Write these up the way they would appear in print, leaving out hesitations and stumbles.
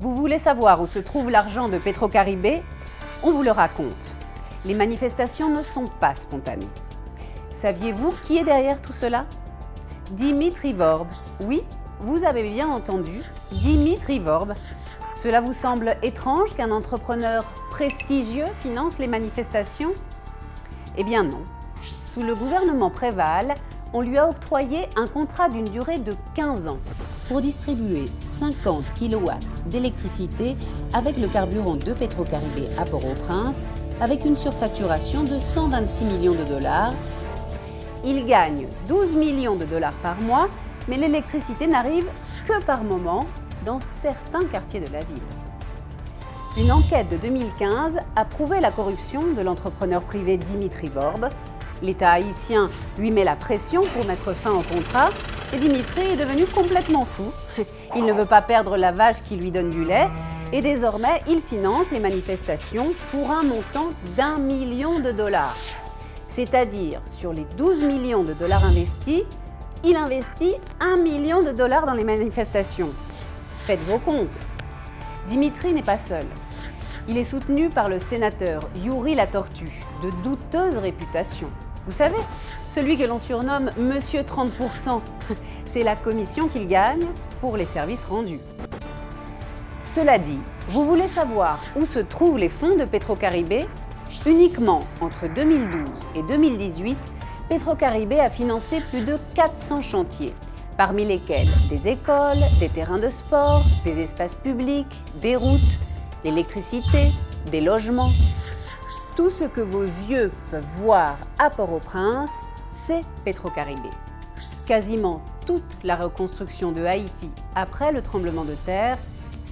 Vous voulez savoir où se trouve l'argent de Petrocaribé? On vous le raconte. Les manifestations ne sont pas spontanées. Saviez-vous qui est derrière tout cela? Dimitri Vorb. Oui, vous avez bien entendu, Dimitri Vorb. Cela vous semble étrange qu'un entrepreneur prestigieux finance les manifestations? Eh bien non. Sous le gouvernement Préval, on lui a octroyé un contrat d'une durée de 15 ans pour distribuer 50 kW d'électricité avec le carburant de Petrocaribé à Port-au-Prince, avec une surfacturation de 126 millions de dollars. Il gagne 12 millions de dollars par mois, mais l'électricité n'arrive que par moment dans certains quartiers de la ville. Une enquête de 2015 a prouvé la corruption de l'entrepreneur privé Dimitri Vorb. L'État haïtien lui met la pression pour mettre fin au contrat et Dimitri est devenu complètement fou. Il ne veut pas perdre la vache qui lui donne du lait et désormais il finance les manifestations pour un montant d'1 million de dollars. C'est-à-dire, sur les 12 millions de dollars investis, il investit 1 million de dollars dans les manifestations. Faites vos comptes. Dimitri n'est pas seul. Il est soutenu par le sénateur Youri la Tortue, de douteuse réputation. Vous savez, celui que l'on surnomme Monsieur 30%. C'est la commission qu'il gagne pour les services rendus. Cela dit, vous voulez savoir où se trouvent les fonds de Petrocaribé? Uniquement entre 2012 et 2018, Petrocaribé a financé plus de 400 chantiers, parmi lesquels des écoles, des terrains de sport, des espaces publics, des routes, l'électricité, des logements. Tout ce que vos yeux peuvent voir à Port-au-Prince, c'est Petrocaribé. Quasiment toute la reconstruction de Haïti après le tremblement de terre,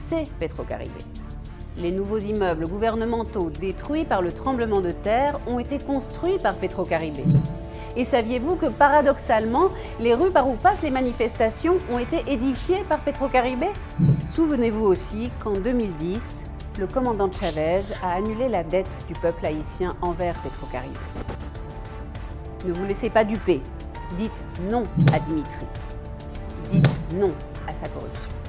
c'est Petrocaribé. Les nouveaux immeubles gouvernementaux détruits par le tremblement de terre ont été construits par Petrocaribé. Et saviez-vous que paradoxalement, les rues par où passent les manifestations ont été édifiées par Petrocaribé? Souvenez-vous aussi qu'en 2010, le commandant Chavez a annulé la dette du peuple haïtien envers Petrocaribé. Ne vous laissez pas duper. Dites non à Dimitri. Dites non à sa corruption.